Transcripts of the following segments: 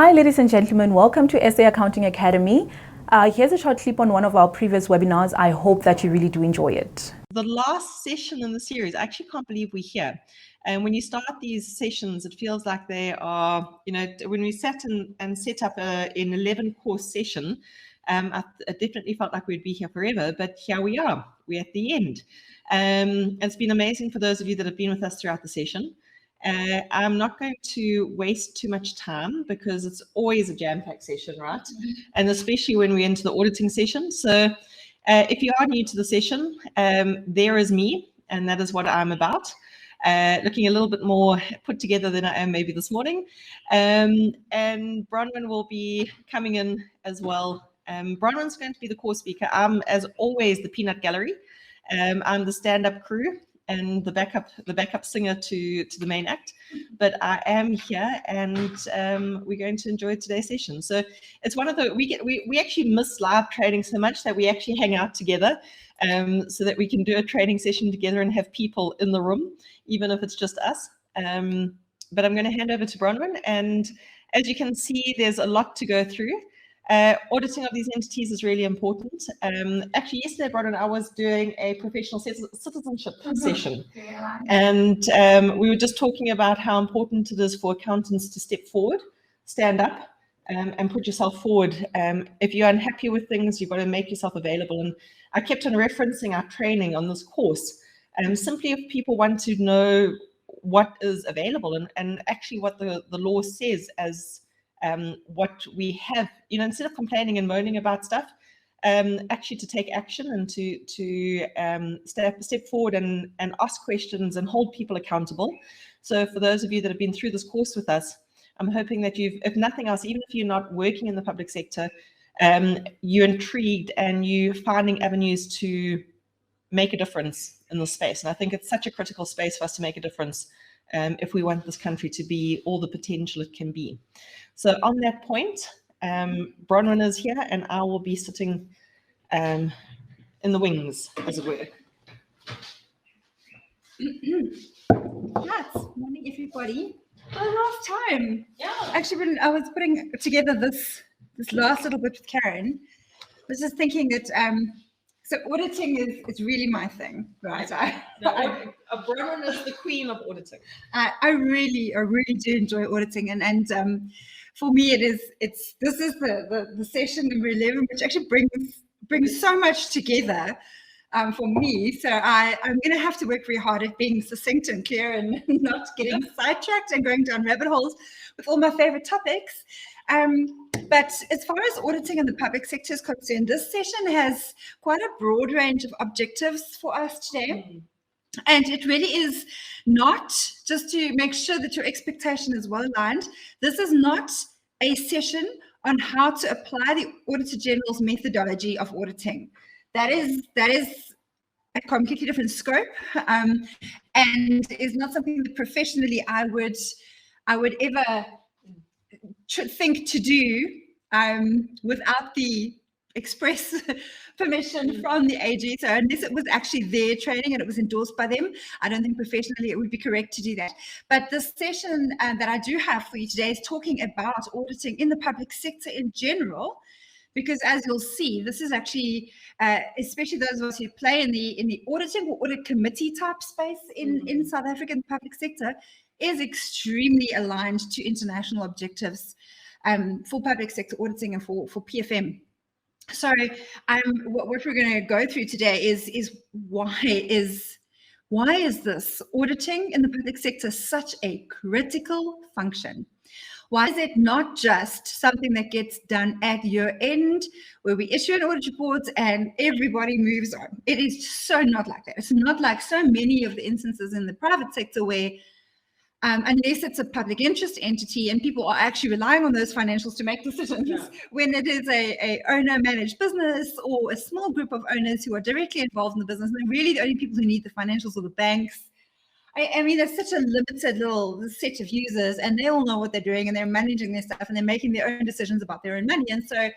Hi, ladies and gentlemen. Welcome to SA Accounting Academy. Here's a short clip on one of our previous webinars. I hope that you really do enjoy it. The last session in the series, I actually can't believe we're here. And when you start these sessions, it feels like they are, when we sat and set up an 11-course session, it definitely felt like we'd be here forever, but here we are. We're at the end. It's been amazing for those of you that have been with us throughout the session. I'm not going to waste too much time because it's always a jam-packed session, right? And especially when we're into the auditing session. So if you are new to the session, there is me, and that is what I'm about. Looking a little bit more put together than I am maybe this morning. And Bronwyn will be coming in as well. Bronwyn's going to be the course speaker. I'm, as always, the peanut gallery. I'm the stand-up crew and the backup singer to the main act, but I am here, and we're going to enjoy today's session. So it's one of the we actually miss live training so much that we actually hang out together, so that we can do a training session together and have people in the room, even if it's just us. But I'm going to hand over to Bronwyn, and as you can see, there's a lot to go through. Auditing of these entities is really important. Actually, yesterday, Bronwyn, I was doing a professional citizenship session. And we were just talking about how important it is for accountants to step forward, stand up, and put yourself forward. If you're unhappy with things, you've got to make yourself available. And I kept on referencing our training on this course. Simply if people want to know what is available and actually what the law says as what we have, instead of complaining and moaning about stuff, actually to take action and to step forward and ask questions and hold people accountable. So for those of you that have been through this course with us, I'm hoping that you've, if nothing else, even if you're not working in the public sector, you're intrigued and you're finding avenues to make a difference in this space. And I think it's such a critical space for us to make a difference if we want this country to be all the potential it can be. So on that point, Bronwyn is here, and I will be sitting in the wings, as it were. Yes, morning everybody. For the last time. Yeah. Actually, when I was putting together this last little bit with Karen, I was just thinking that so auditing is really my thing, right? Bronwyn is the queen of auditing. I really do enjoy auditing, and for me this is the session number 11, which actually brings so much together for me. So I'm going to have to work very hard at being succinct and clear and not getting sidetracked and going down rabbit holes with all my favorite topics. But as far as auditing in the public sector is concerned, this session has quite a broad range of objectives for us today. And it really is not just to make sure that your expectation is well aligned. This is not a session on how to apply the Auditor General's methodology of auditing. That is a completely different scope, and is not something that professionally I would ever think to do without the express permission from the AG. So unless it was actually their training and it was endorsed by them, I don't think professionally it would be correct to do that. But the session that I do have for you today is talking about auditing in the public sector in general, because as you'll see, this is actually, especially those of us who play in the auditing or audit committee type space in South African public sector, is extremely aligned to international objectives for public sector auditing and for PFM. So what we're going to go through today is why is this auditing in the public sector such a critical function? Why is it not just something that gets done at year end, where we issue an audit report and everybody moves on? It is so not like that. It's not like so many of the instances in the private sector where unless it's a public interest entity and people are actually relying on those financials to make decisions, when it is a owner-managed business or a small group of owners who are directly involved in the business, and really the only people who need the financials are the banks. I mean, there's such a limited little set of users, and they all know what they're doing, and they're managing their stuff, and they're making their own decisions about their own money. And so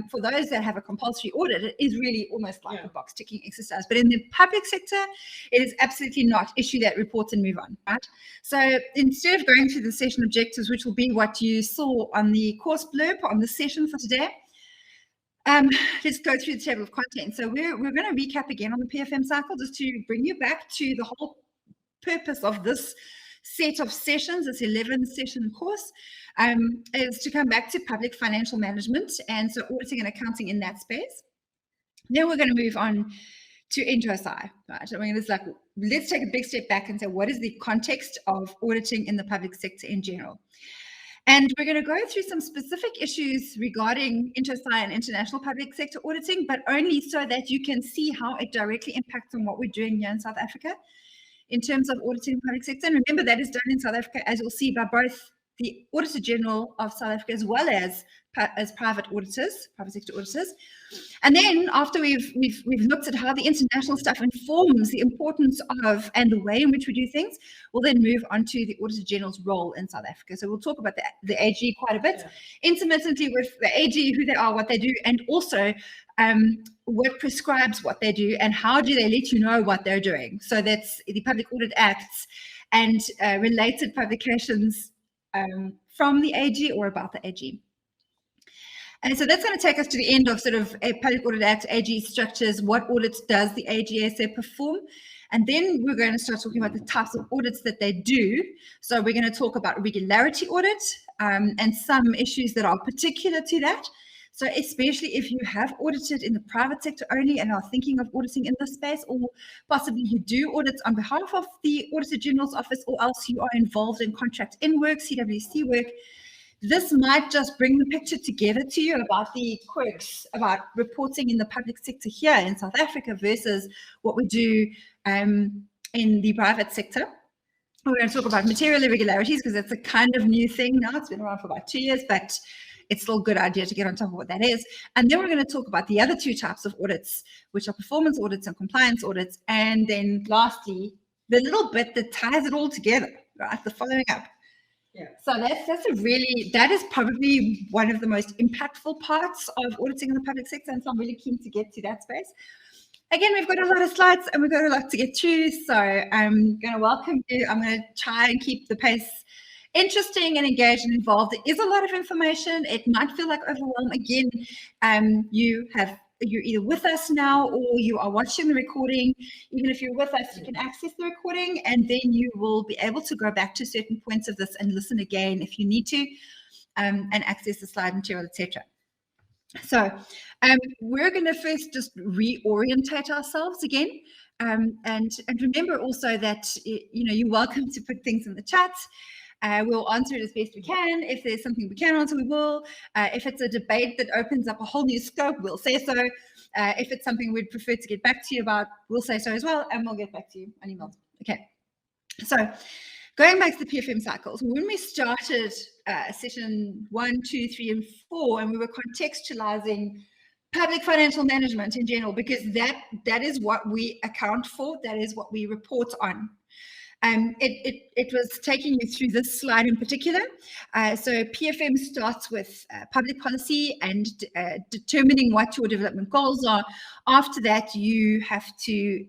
for those that have a compulsory audit, it is really almost like a box ticking exercise. But in the public sector, it is absolutely not. Issue that report and move on, right? So instead of going through the session objectives, which will be what you saw on the course blurb on the session for today, let's go through the table of contents. So we're going to recap again on the PFM cycle, just to bring you back to the whole purpose of this set of sessions, this 11-session course, is to come back to public financial management, and so auditing and accounting in that space. Then we're going to move on to NTOSI, right? I mean, it's like, let's take a big step back and say, what is the context of auditing in the public sector in general? And we're going to go through some specific issues regarding NTOSI and international public sector auditing, but only so that you can see how it directly impacts on what we're doing here in South Africa in terms of auditing the public sector. And remember, that is done in South Africa, as you'll see, by both the Auditor General of South Africa as well as private auditors, private sector auditors. And then after we've looked at how the international stuff informs the importance of and the way in which we do things, we'll then move on to the Auditor General's role in South Africa. So we'll talk about the AG quite a bit, intermittently with the AG, who they are, what they do, and also what prescribes what they do and how do they let you know what they're doing. So that's the Public Audit Acts and related publications from the AG or about the AG. And so that's going to take us to the end of sort of a Public Audit Act, AG structures, what audits does the AGSA perform? And then we're going to start talking about the types of audits that they do. So we're going to talk about regularity audit and some issues that are particular to that. So especially if you have audited in the private sector only and are thinking of auditing in this space, or possibly you do audits on behalf of the Auditor General's office, or else you are involved in contract in work, CWC work, this might just bring the picture together to you about the quirks about reporting in the public sector here in South Africa versus what we do in the private sector. We're going to talk about material irregularities because it's a kind of new thing now. It's been around for about 2 years, but it's still a good idea to get on top of what that is. And then we're going to talk about the other two types of audits, which are performance audits and compliance audits. And then lastly, the little bit that ties it all together, right? The following up. Yeah. So that is probably one of the most impactful parts of auditing in the public sector. And so I'm really keen to get to that space. Again, we've got a lot of slides and we've got a lot to get through. So I'm going to welcome you. I'm going to try and keep the pace interesting and engaged and involved. There is a lot of information. It might feel like overwhelm. Again, you're either with us now or you are watching the recording. Even if you're with us, you can access the recording and then you will be able to go back to certain points of this and listen again if you need to, and access the slide material, etc. So we're going to first just reorientate ourselves again. And remember also that you're welcome to put things in the chat. We'll answer it as best we can. If there's something we can answer, we will. If it's a debate that opens up a whole new scope, we'll say so. If it's something we'd prefer to get back to you about, we'll say so as well, and we'll get back to you on email. Okay. So going back to the PFM cycles, when we started session 1, 2, 3, and 4, and we were contextualizing public financial management in general, because that is what we account for, that is what we report on. It was taking you through this slide in particular. So PFM starts with public policy and determining what your development goals are. After that, you have to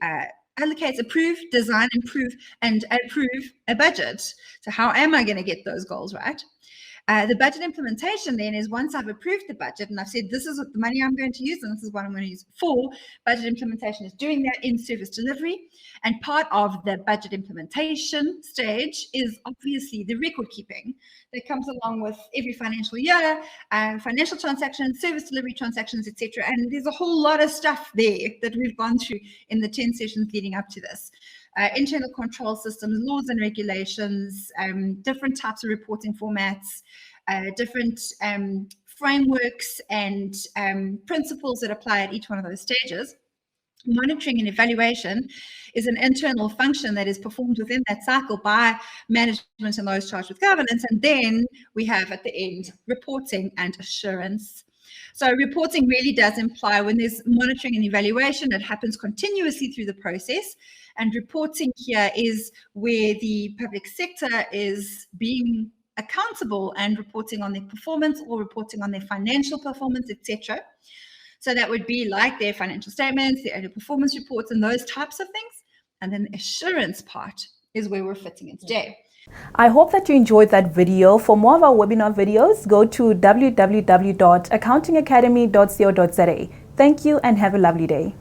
allocate, approve, design, improve, and approve a budget. So how am I going to get those goals right? The budget implementation then is once I've approved the budget and I've said this is the money I'm going to use and this is what I'm going to use for, budget implementation is doing that in service delivery. And part of the budget implementation stage is obviously the record keeping that comes along with every financial year, financial transactions, service delivery transactions, etc. And there's a whole lot of stuff there that we've gone through in the 10 sessions leading up to this. Internal control systems, laws and regulations, different types of reporting formats, different frameworks and principles that apply at each one of those stages. Monitoring and evaluation is an internal function that is performed within that cycle by management and those charged with governance. And then we have at the end reporting and assurance. So reporting really does imply when there's monitoring and evaluation, it happens continuously through the process. And reporting here is where the public sector is being accountable and reporting on their performance or reporting on their financial performance, etc. So that would be like their financial statements, their annual performance reports, and those types of things. And then the assurance part is where we're fitting in today. I hope that you enjoyed that video. For more of our webinar videos, go to www.accountingacademy.co.za. Thank you and have a lovely day.